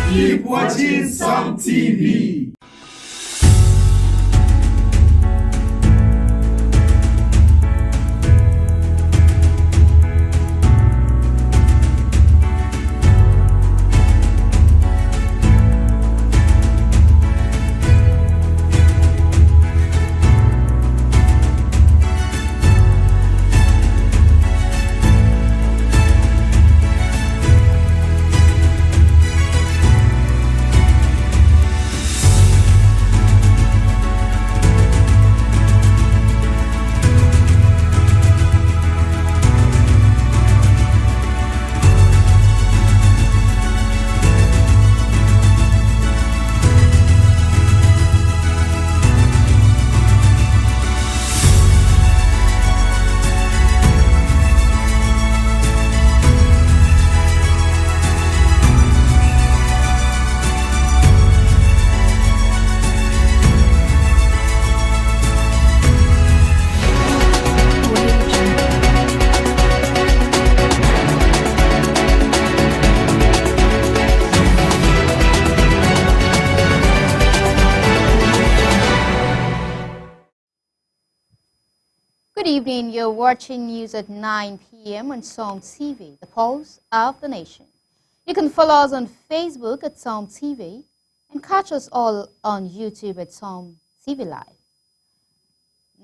Keep watching Sam TV. Good evening. You're watching news at 9 p.m. on Psalm TV, the pulse of the nation. You can follow us on Facebook at Psalm TV and catch us all on YouTube at Psalm TV Live.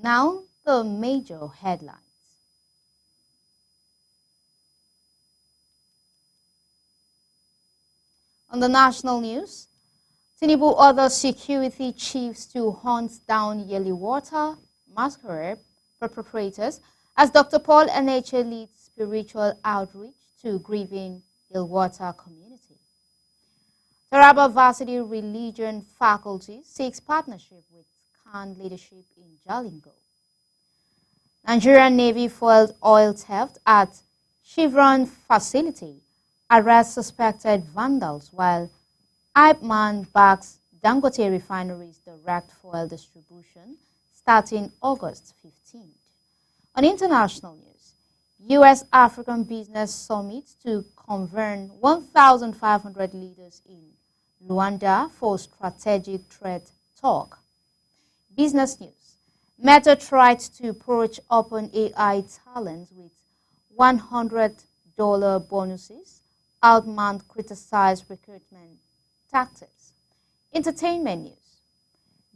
Now, the major headlines. On the national news, Tinubu orders security chiefs to hunt down Yelwater masquerade perpetrators as Dr. Paul Eneche leads spiritual outreach to grieving Yelwater community. Taraba Varsity Religion Faculty seeks partnership with Khan leadership in Jalingo. Nigerian Navy foiled oil theft at Chevron facility, arrests suspected vandals, while Ipman backs Dangote refineries direct fuel distribution starting August 15th. On international news, U.S.-African Business Summit to convene 1,500 leaders in Luanda for strategic trade talk. Business news, Meta tried to poach OpenAI talent with $100 bonuses. Altman criticized recruitment tactics. Entertainment news,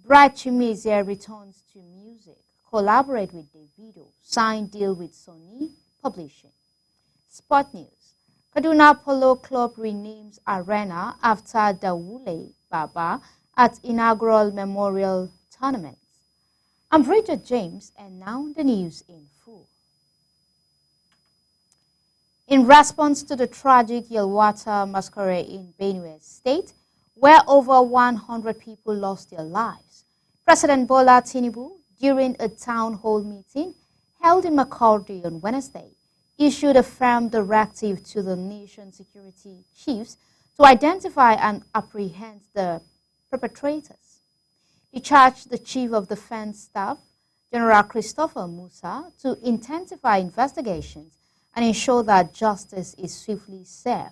Bright Chimezie returns to music, collaborate with Davido, sign deal with Sony Publishing. Sport news, Kaduna Polo Club renames arena after Dawule Baba at inaugural memorial tournament. I'm Bridget James, and now the news in full. In response to the tragic Yelwater masquerade in Benue State, where over 100 people lost their lives, President Bola Tinubu, during a town hall meeting held in Makurdi on Wednesday, issued a firm directive to the nation's security chiefs to identify and apprehend the perpetrators. He charged the Chief of Defense Staff, General Christopher Musa, to intensify investigations and ensure that justice is swiftly served.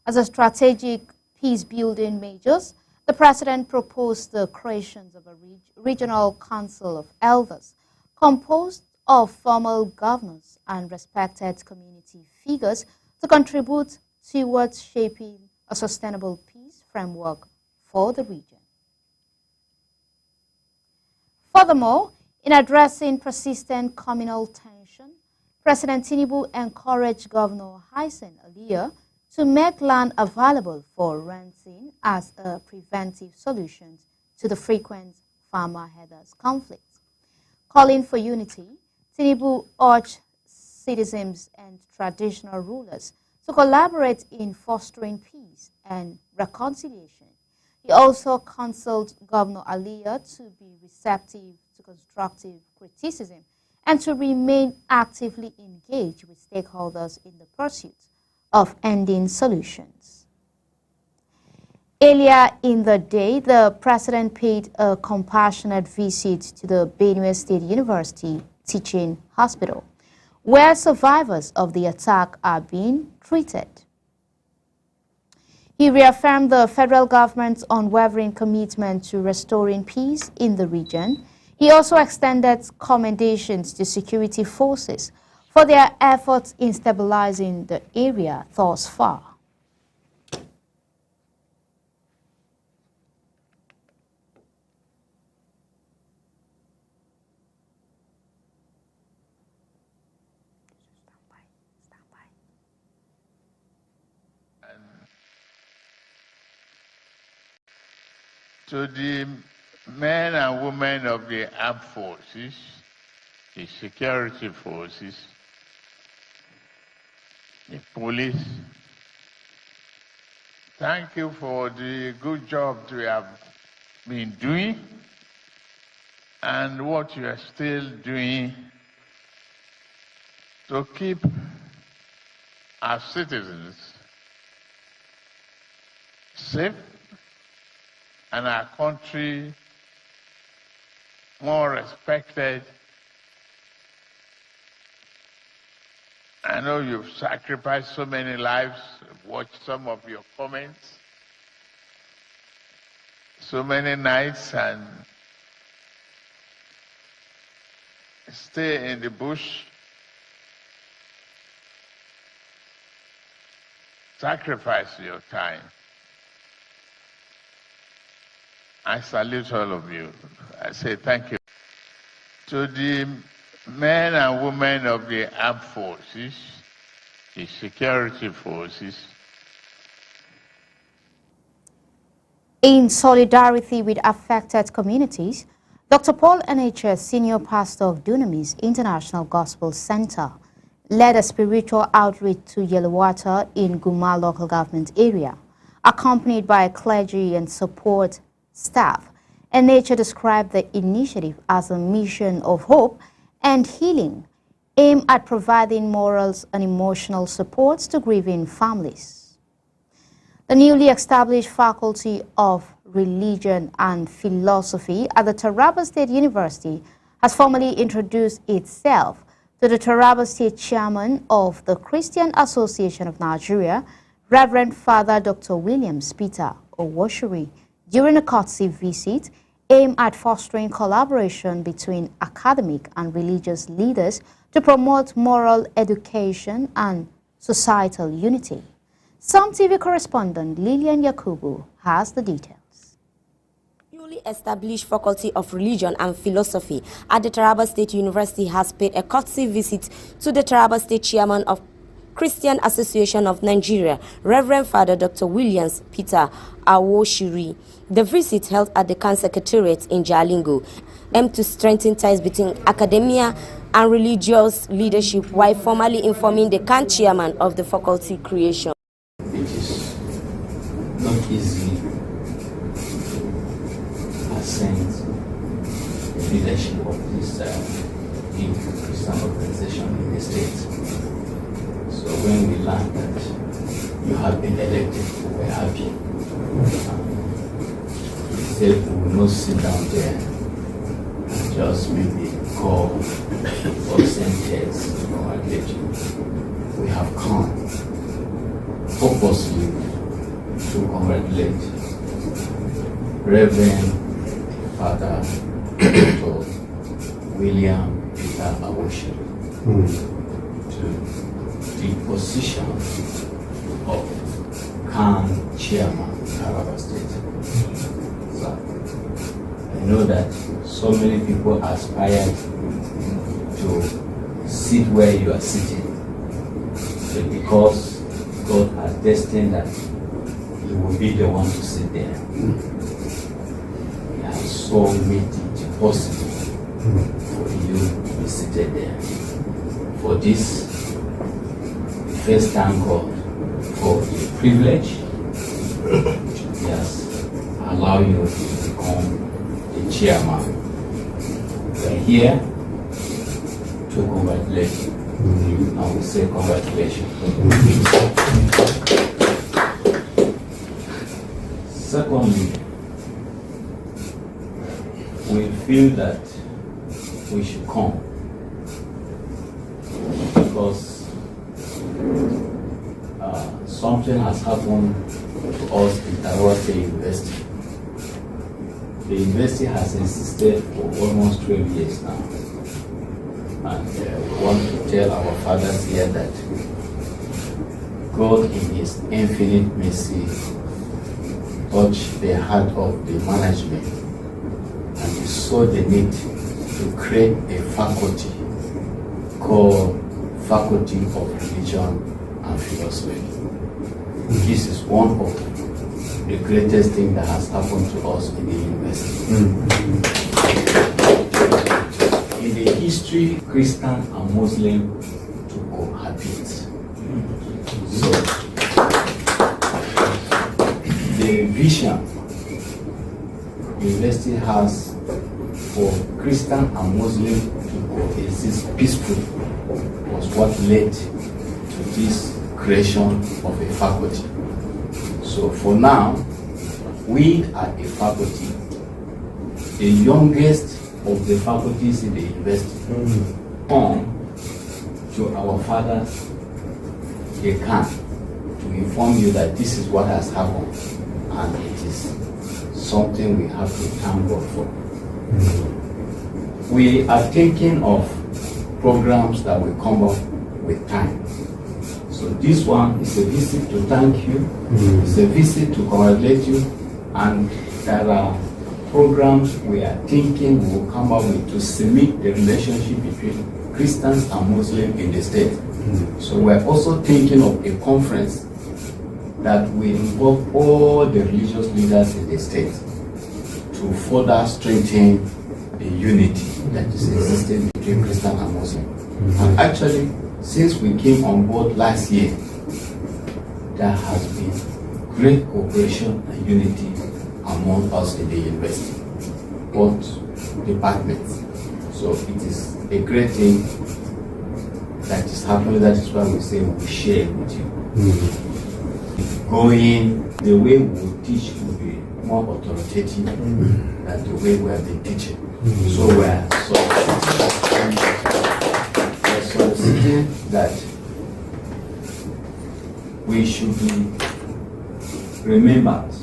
As a strategic peace-building measures, the President proposed the creation of a regional council of elders composed of formal governors and respected community figures to contribute towards shaping a sustainable peace framework for the region. Furthermore, in addressing persistent communal tension, President Tinubu encouraged Governor Hyson Aliya to make land available for renting as a preventive solution to the frequent farmer-herders conflicts. Calling for unity, Tinubu urged citizens and traditional rulers to collaborate in fostering peace and reconciliation. He also counseled Governor Aliya to be receptive to constructive criticism and to remain actively engaged with stakeholders in the pursuit of ending solutions. Earlier in the day, the President paid a compassionate visit to the Benue State University Teaching Hospital, where survivors of the attack are being treated. He reaffirmed the federal government's unwavering commitment to restoring peace in the region. He also extended commendations to security forces for their efforts in stabilizing the area thus far. To the men and women of the armed forces, the security forces, the police, thank you for the good job you have been doing and what you are still doing to keep our citizens safe and our country more respected. I know you've sacrificed so many lives. I've watched some of your comments. So many nights and stay in the bush. Sacrifice your time. I salute all of you. I say thank you. To the men and women of the armed forces, the security forces. In solidarity with affected communities, Dr. Paul Enenche, senior pastor of Dunamis International Gospel Center, led a spiritual outreach to Yellowater in Guma local government area, accompanied by clergy and support staff. Enenche described the initiative as a mission of hope and healing, aimed at providing morals and emotional support to grieving families. The newly established Faculty of Religion and Philosophy at the Taraba State University has formally introduced itself to the Taraba State Chairman of the Christian Association of Nigeria, Reverend Father Dr. Williams Peter Owoshiri, during a courtesy visit aimed at fostering collaboration between academic and religious leaders to promote moral education and societal unity. Some TV correspondent Lilian Yakubu has the details. Newly established Faculty of Religion and Philosophy at the Taraba State University has paid a courtesy visit to the Taraba State Chairman of Christian Association of Nigeria, Reverend Father Dr. Williams Peter Owoshiri. The visit held at the CAN Secretariat in Jalingo aimed to strengthen ties between academia and religious leadership while formally informing the CAN chairman of the faculty creation. It is not easy to ascend the leadership of this big Christian organization in the state. So when we learned that you have been elected, we were happy. We said we will not sit down there and just maybe call or send text to congratulate you. We have come purposely to congratulate Reverend Father Dr. William Peter Owoshiri to the position of CAN Chairman, Taraba State. So, I know that so many people aspire to sit where you are sitting, but because God has destined that you will be the one to sit there, He has so made it possible for you to be seated there. For this, first thank God for the privilege He has allowed you to become the chairman. We are here to congratulate you. And we say congratulations. Secondly, we feel that we should come because something has happened us in Taraba State University. The university has existed for almost 12 years now. And we want to tell our fathers here that God in His infinite mercy touched the heart of the management, and He saw the need to create a faculty called Faculty of Religion and Philosophy. This is one of the greatest things that has happened to us in the university. In the history, Christian and Muslim to cohabit. So, the vision the university has for Christian and Muslim to coexist peacefully was what led to this creation of a faculty. So for now, we are a faculty, the youngest of the faculties in the university. Come to our fathers, they can, to inform you that this is what has happened, and it is something we have to thank God for. We are thinking of programs that will come up with time. So this one is a visit to thank you, it's a visit to congratulate you, and there are programs we are thinking we will come up with to cement the relationship between Christians and Muslims in the state. So we're also thinking of a conference that will involve all the religious leaders in the state to further strengthen the unity that is existing between Christian and Muslim. And actually, since we came on board last year, there has been great cooperation and unity among us in the university, both departments. So it is a great thing that is happening. That is why we say we share with you. Going, the way we will teach will be more authoritative than the way we have been teaching. So we are soliciting that we should be remembered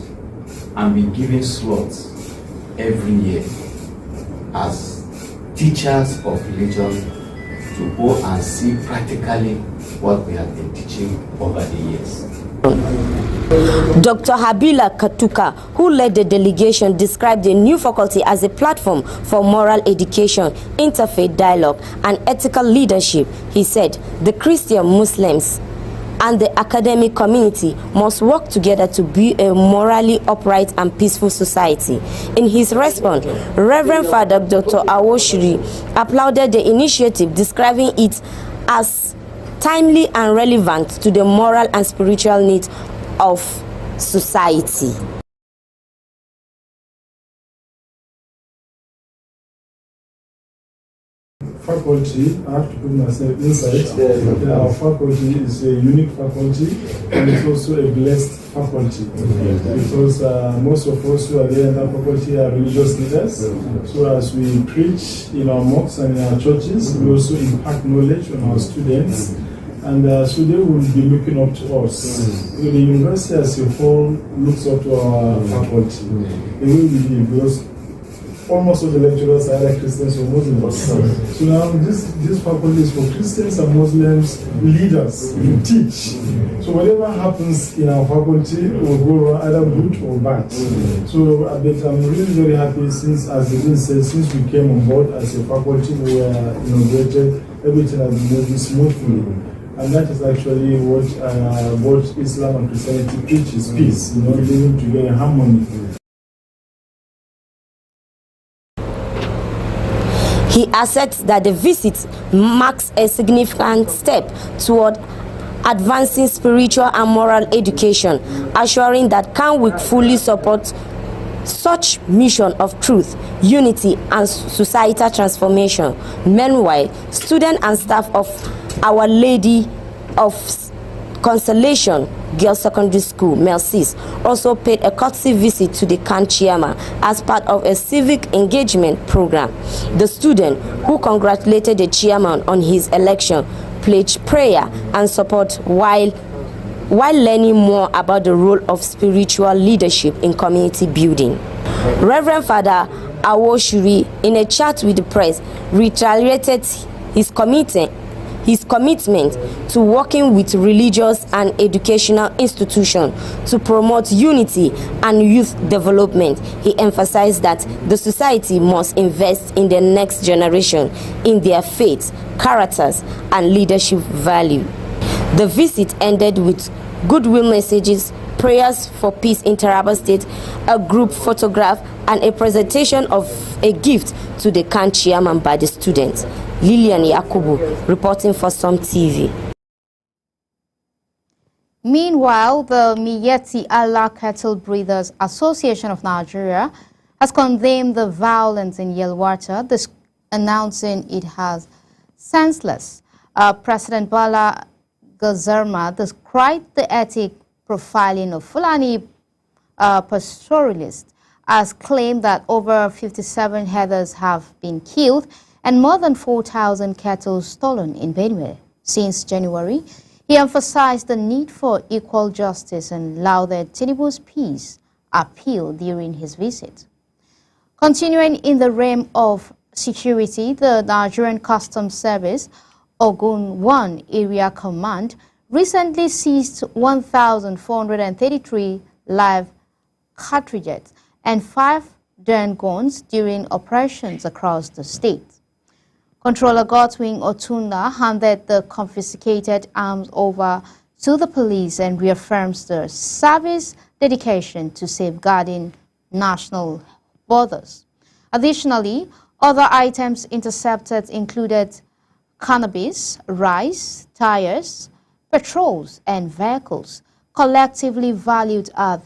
and be given slots every year as teachers of religion to go and see practically what we have been teaching over the years. Dr. Habila Katuka, who led the delegation, described the new faculty as a platform for moral education, interfaith dialogue, and ethical leadership. He said the Christian, Muslims, and the academic community must work together to build a morally upright and peaceful society. In his response, Reverend Father Dr. Awoshiri applauded the initiative, describing it as timely and relevant to the moral and spiritual needs of society. Faculty, I have to put myself inside. Our faculty is a unique faculty, and it's also a blessed faculty, because most of us who are there in that faculty are religious leaders. So as we preach in our mosques and in our churches, we also impart knowledge on our students, and so they will be looking up to us. So the university as a whole looks up to our faculty. They will be, because almost all the lecturers are either Christians or Muslims. So now this faculty is for Christians and Muslims leaders to teach. So whatever happens in our faculty will go either good or bad. So I'm really very happy since, as the dean said, since we came on board as a faculty, we were inaugurated, everything has been moving smoothly. And that is actually what both Islam and Christianity preaches, peace, living together in harmony. He asserts that the visit marks a significant step toward advancing spiritual and moral education, assuring that can we fully support such mission of truth, unity, and societal transformation. Meanwhile, students and staff of Our Lady of Consolation Girls Secondary School, Melsis, also paid a courtesy visit to the camp chairman as part of a civic engagement program. The student, who congratulated the chairman on his election, pledged prayer and support while while learning more about the role of spiritual leadership in community building. Reverend Father Awoshuri, in a chat with the press, reiterated his commitment to working with religious and educational institutions to promote unity and youth development. He emphasized that the society must invest in the next generation in their faith, characters, and leadership value. The visit ended with goodwill messages, prayers for peace in Taraba State, a group photograph, and a presentation of a gift to the CAN chairman by the students. Lilian Yakubu reporting for Some TV. Meanwhile, the Miyetti Allah Cattle Breeders Association of Nigeria has condemned the violence in Yelwata, announcing it as senseless. President Bala Gazarma described the ethnic profiling of Fulani pastoralists as claimed that over 57 headers have been killed and more than 4,000 cattle stolen in Benue since January. He emphasized the need for equal justice and lauded Tinubu's peace appeal during his visit. Continuing in the realm of security, the Nigerian Customs Service Ogun 1 Area Command recently seized 1,433 live cartridges and 5 gun guns during operations across the state. Controller Godwin Otunda handed the confiscated arms over to the police and reaffirms the service dedication to safeguarding national borders. Additionally, other items intercepted included cannabis, rice, tires, petrols, and vehicles, collectively valued at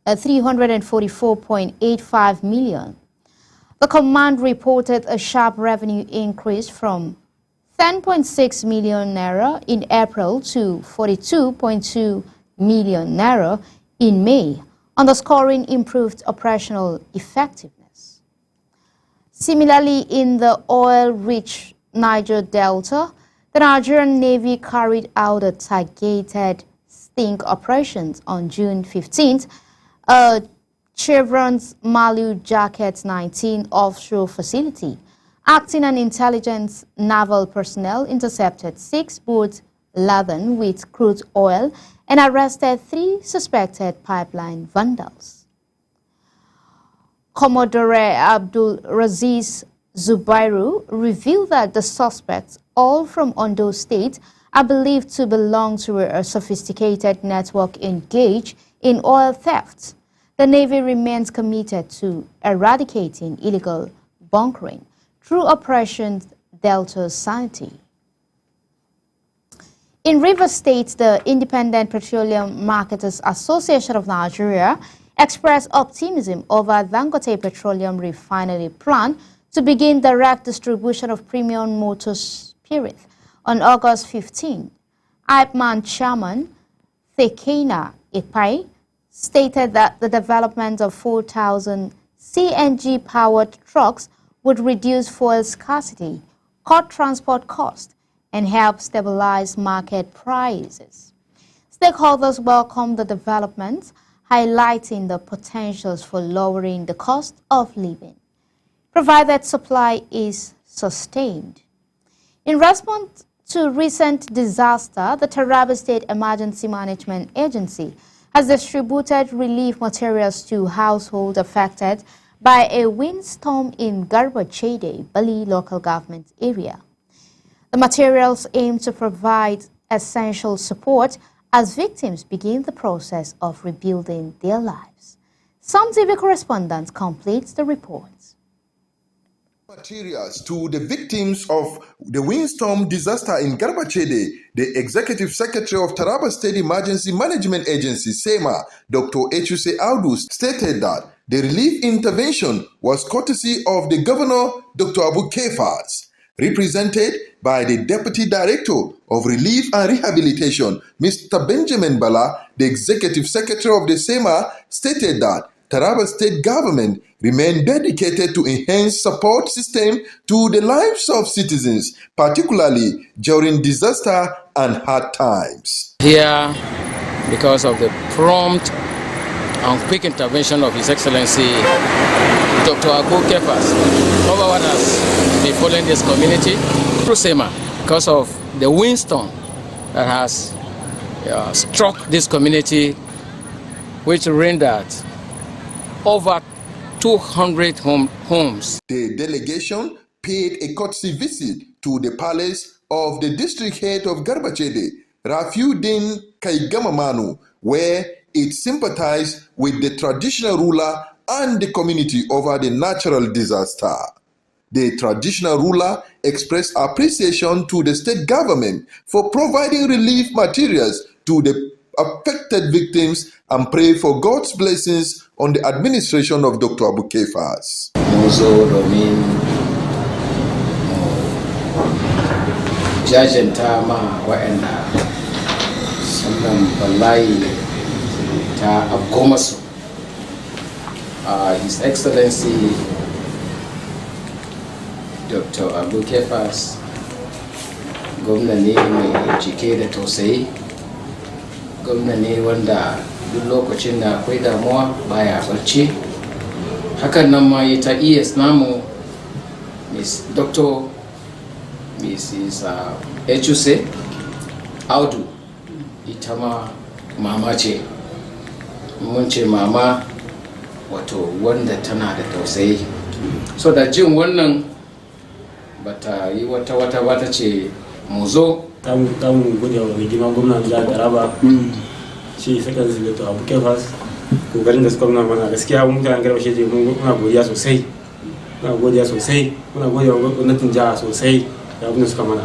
344.85 million. The command reported a sharp revenue increase from 10.6 million naira in April to 42.2 million naira in May, underscoring improved operational effectiveness. Similarly, in the oil-rich Niger Delta, the Nigerian Navy carried out a targeted sting operations on June 15th. Chevron's Malu Jacket 19 offshore facility, acting on intelligence, naval personnel intercepted 6 boats laden with crude oil and arrested 3 suspected pipeline vandals. Commodore Abdul Raziz Zubairu revealed that the suspects, all from Ondo State, are believed to belong to a sophisticated network engaged in oil theft. The Navy remains committed to eradicating illegal bunkering through Operation Delta Sanity. In Rivers State, the Independent Petroleum Marketers Association of Nigeria expressed optimism over Dangote Petroleum Refinery plan to begin direct distribution of premium motor spirit on August 15. IPMAN chairman Thekena Ikpai stated that the development of 4,000 CNG-powered trucks would reduce fuel scarcity, cut transport costs, and help stabilize market prices. Stakeholders welcomed the developments, highlighting the potentials for lowering the cost of living, provided supply is sustained. In response to recent disaster, the Taraba State Emergency Management Agency has distributed relief materials to households affected by a windstorm in Garbachede, Bali local government area. The materials aim to provide essential support as victims begin the process of rebuilding their lives. Some TV correspondent completes the report. Materials to the victims of the windstorm disaster in Garbachede, the Executive Secretary of Taraba State Emergency Management Agency, SEMA, Dr. Echuse Audu, stated that the relief intervention was courtesy of the Governor, Dr. Abu Kefas, represented by the Deputy Director of Relief and Rehabilitation, Mr. Benjamin Bala. The Executive Secretary of the SEMA stated that Taraba State Government remain dedicated to enhance support system to the lives of citizens, particularly during disaster and hard times. Here because of the prompt and quick intervention of His Excellency Dr. Abu Kefas. No one has been following this community through SEMA because of the windstorm that has struck this community, which rendered over 200 homes. The delegation paid a courtesy visit to the palace of the district head of Garbachede, Rafiuddin Kaigamamanu, where it sympathized with the traditional ruler and the community over the natural disaster. The traditional ruler expressed appreciation to the state government for providing relief materials to the affected victims and pray for God's blessings on the administration of Dr. Abu Kefas. Muzo domin jajanta ma waɗanda sannan wallahi ta afko masu. His Excellency Dr. Abu Kefas gwamna ne mai cike da tausayi, gwamna ne wanda duk lokacin da akwai damuwa baya barci. Hakan nan ma ita ES namu Dr. Mrs. Echuse Audu, ita ma mama ce. Mun ce mama wato wanda tana da tausayi. So da jin wannan bata yi wata bata ce mu zo. Damu gode wa mai girman gwamnan jihar Taraba, shi sakan Dr. Abu Kefas, kokarin da suka nuna mana gaskiya mutanen Garbashede muna godiya sosai. Muna godiya sosai, muna gode wa gwamnatin jiha sosai da abin da suka mana.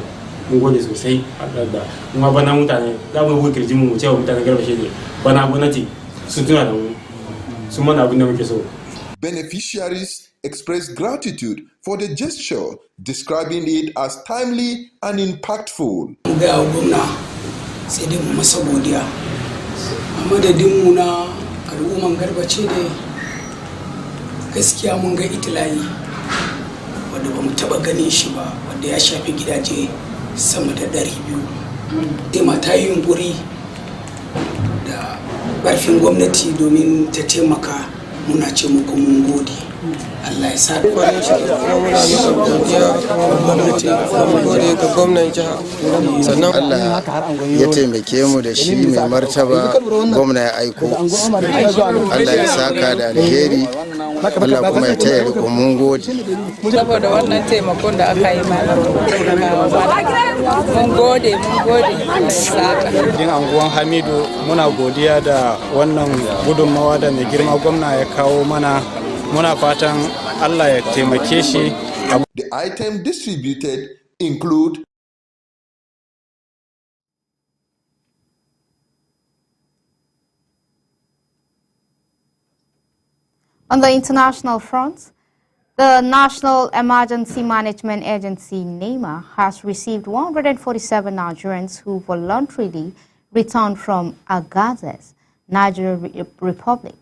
Mun gode sosai da kuma bana mutane za mu buƙi kirjin mu cewa mutanen Garbashede bana gwamnati sun tuna da mu, sun mana abin da muke so. Beneficiaries expressed gratitude for the gesture, describing it as timely and impactful. Ga gwamna sai dai mu masa godiya. A madadin mu na al'umman Garbacede gaskiya mun ga itilayi wanda ba mu taba ganin shi ba, wanda ya shafi gidaje sama da 200. Tema ta yi yunkuri da barfin gwamnati domin ta taimaka, muna ce muku mun gode. Allah ya sa farin ciki kuma muna nuna godiya ga gwamnati, mun gode ga gwamnan jiha. Sannan Allah ya taimake mu da shi mai martaba gwamna ya aiko. Allah ya saka da alheri, Allah kuma ya taya riko, mun gode. Saboda wannan taimakon da aka yi mana, mun gode Allah ya saka. Din anguwan Hamidu muna godiya da wannan gudunmawa da mai girma gwamna ya kawo mana. Muna fatan Allah ya taimake shi. The items distributed include On the international front, the National Emergency Management Agency, NEMA, has received 147 Nigerians who voluntarily returned from Agadez, Nigeria Republic,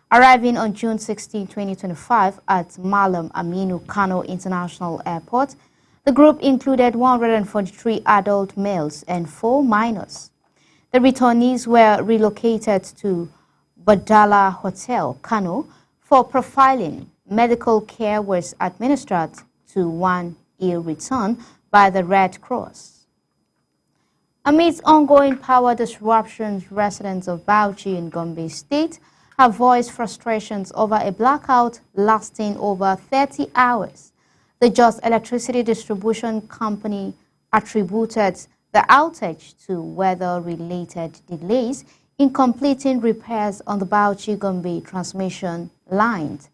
arriving on June 16, 2025 at Malam Aminu Kano International Airport. The group included 143 adult males and 4 minors. The returnees were relocated to Badala Hotel, Kano, for profiling. Medical care was administered to one ill return by the Red Cross. Amidst ongoing power disruptions, residents of Bauchi in Gombe State have voiced frustrations over a blackout lasting over 30 hours. The Just Electricity Distribution Company attributed the outage to weather-related delays in completing repairs on the Bauchi-Gombe transmission lines.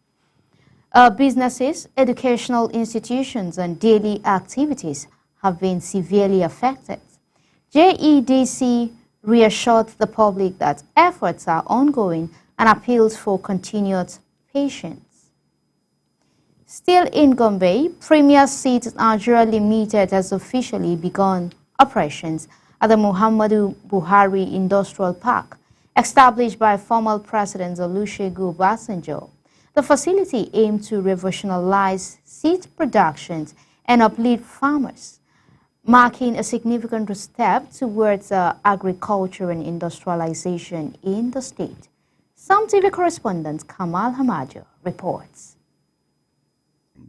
Businesses, educational institutions, and daily activities have been severely affected. JEDC reassured the public that efforts are ongoing and appeals for continued patience. Still in Gombe, Premier Seeds Nigeria Limited has officially begun operations at the Muhammadu Buhari Industrial Park, established by former President Olusegun Obasanjo. The facility aimed to revolutionize seed production and uplift farmers. marking a significant step towards agriculture and industrialization in the state. Some TV correspondent Kamal Hamajo reports.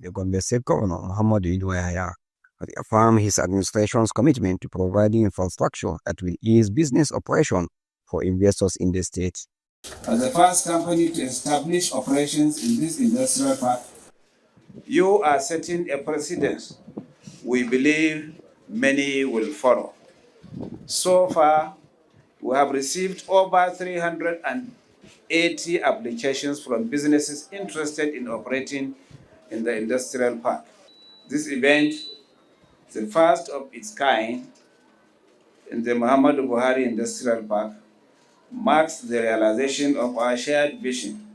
The Gombe State Governor Muhammadu Inuwa Yahaya reaffirmed his administration's commitment to providing infrastructure that will ease business operation for investors in the state. As the first company to establish operations in this industrial park, you are setting a precedent we believe many will follow. So far, we have received over 380 applications from businesses interested in operating in the industrial park. This event, the first of its kind in the Muhammadu Buhari Industrial Park, marks the realization of our shared vision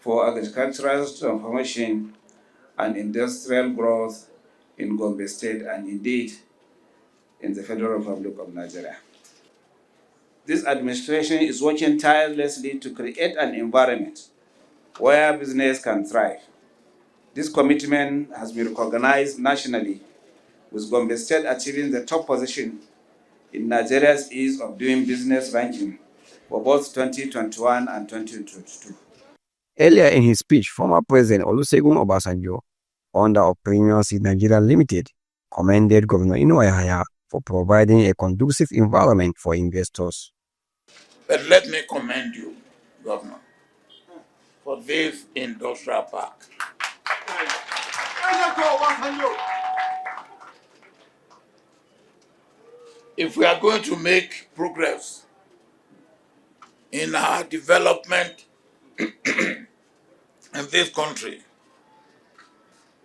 for agricultural transformation and industrial growth in Gombe State and indeed in the Federal Republic of Nigeria. This administration is working tirelessly to create an environment where business can thrive. This commitment has been recognized nationally, with Gombe State achieving the top position in Nigeria's ease of doing business ranking for both 2021 and 2022. Earlier in his speech, former President Olusegun Obasanjo, founder of Premier Seed Nigeria Limited, commended Governor Inuwa Yahaya for providing a conducive environment for investors. But let me commend you, Governor, for this industrial park. If we are going to make progress in our development in this country,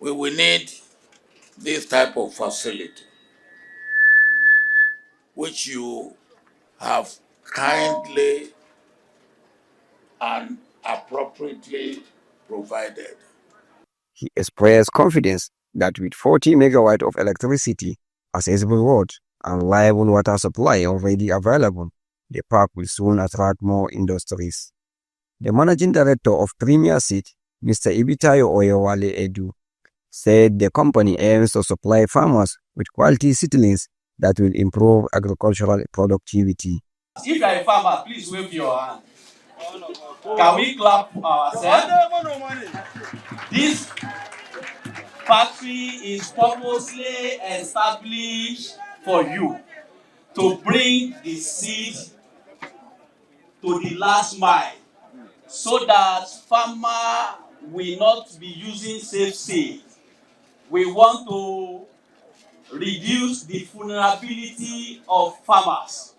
we will need this type of facility, which you have kindly and appropriately provided. He expressed confidence that with 40 megawatts of electricity, accessible road, and reliable water supply already available, the park will soon attract more industries. The managing director of Premier Seed, Mr. Ibitayo Oyewale Edu, said the company aims to supply farmers with quality seedlings that will improve agricultural productivity. If you are a farmer, please wave your hand. Can we clap ourselves? This factory is purposely established for you to bring the seed to the last mile so that farmer will not be using safe seed. We want to reduce the vulnerability of farmers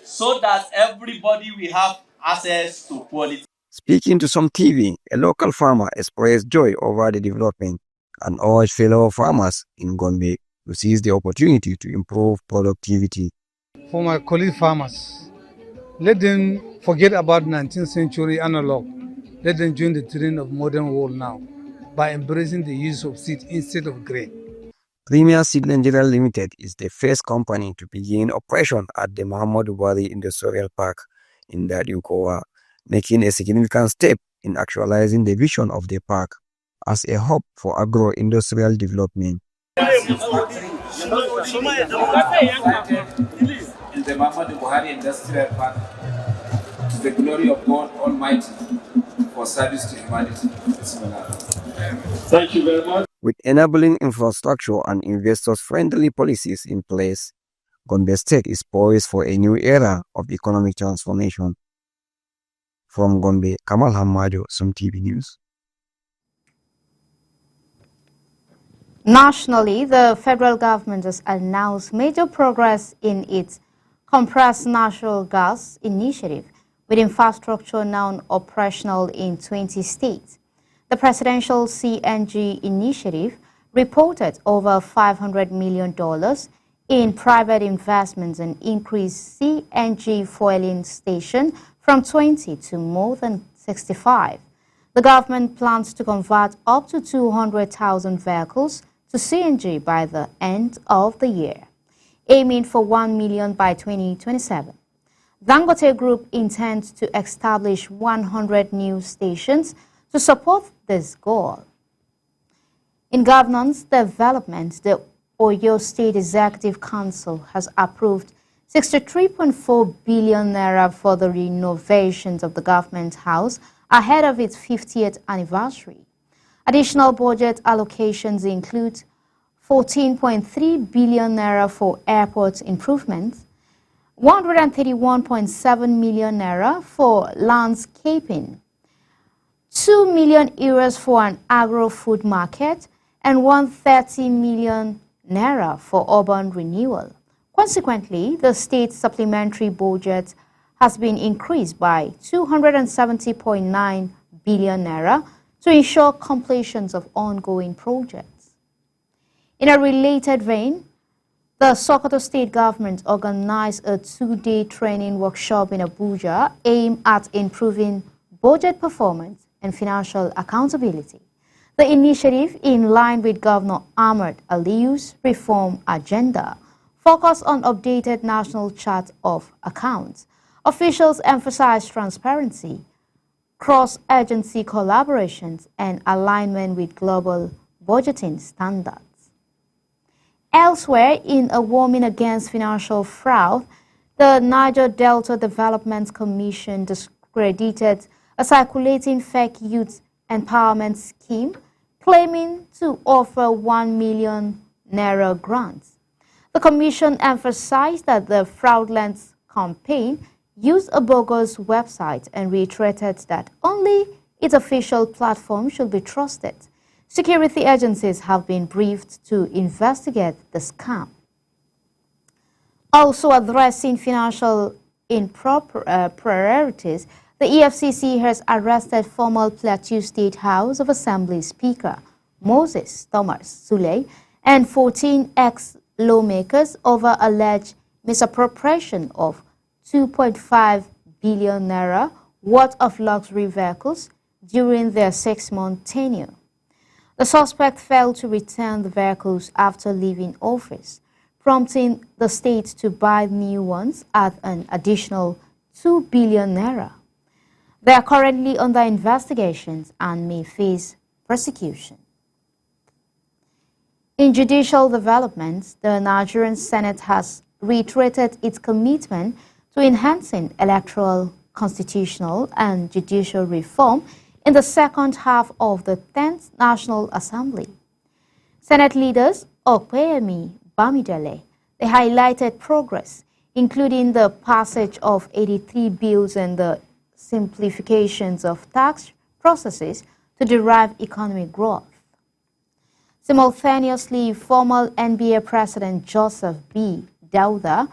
so that everybody will have access to quality. Speaking to some TV, a local farmer expressed joy over the development and urged fellow farmers in Gombe to seize the opportunity to improve productivity. For my colleague farmers, let them forget about 19th century analog. Let them join the trend of modern world now by embracing the use of seed instead of grain. Premier Seed Nigeria Limited is the first company to begin operation at the Muhammadu Buhari Industrial Park in Dadiukowa, making a significant step in actualizing the vision of the park as a hub for agro-industrial development. In the Muhammadu Buhari Industrial Park, to the glory of God Almighty, for service to humanity. Thank you very much. With enabling infrastructure and investors-friendly policies in place, Gombe State is poised for a new era of economic transformation. From Gombe, Kamal Hamajo, Some TV News. Nationally, the federal government has announced major progress in its compressed natural gas initiative, with infrastructure now operational in 20 states. The presidential CNG initiative reported over $500 million in private investments and increased CNG fueling stations from 20 to more than 65. The government plans to convert up to 200,000 vehicles to CNG by the end of the year, aiming for 1 million by 2027. Dangote Group intends to establish 100 new stations to support this goal. In governance development, the Oyo State Executive Council has approved 63.4 billion naira for the renovations of the government house ahead of its 50th anniversary. Additional budget allocations include 14.3 billion naira for airport improvements, 131.7 million naira for landscaping, 2 million euros for an agro-food market, and 130 million naira for urban renewal. Consequently, the state supplementary budget has been increased by 270.9 billion naira to ensure completions of ongoing projects. In a related vein, the Sokoto state government organized a two-day training workshop in Abuja aimed at improving budget performance and financial accountability. The initiative, in line with Governor Ahmed Aliyu's reform agenda, focused on updated national chart of accounts. Officials emphasized transparency, cross-agency collaborations, and alignment with global budgeting standards. Elsewhere, in a warning against financial fraud, the Niger Delta Development Commission discredited a circulating fake youth empowerment scheme claiming to offer 1 million naira grants. The commission emphasized that the fraudulent campaign used a bogus website and reiterated that only its official platform should be trusted. Security agencies have been briefed to investigate the scam. Also addressing financial improprieties, the EFCC has arrested former Plateau State House of Assembly Speaker Moses Thomas Sule and 14 ex-lawmakers over alleged misappropriation of 2.5 billion naira worth of luxury vehicles during their 6-month tenure. The suspect failed to return the vehicles after leaving office, prompting the state to buy new ones at an additional 2 billion naira. They are currently under investigations and may face prosecution. In judicial developments, the Nigerian Senate has reiterated its commitment to enhancing electoral, constitutional, and judicial reform in the second half of the 10th National Assembly. Senate leaders Okpeyemi Bamidele, they highlighted progress, including the passage of 83 bills and the simplifications of tax processes to derive economic growth. Simultaneously, former NBA President Joseph B. Dauda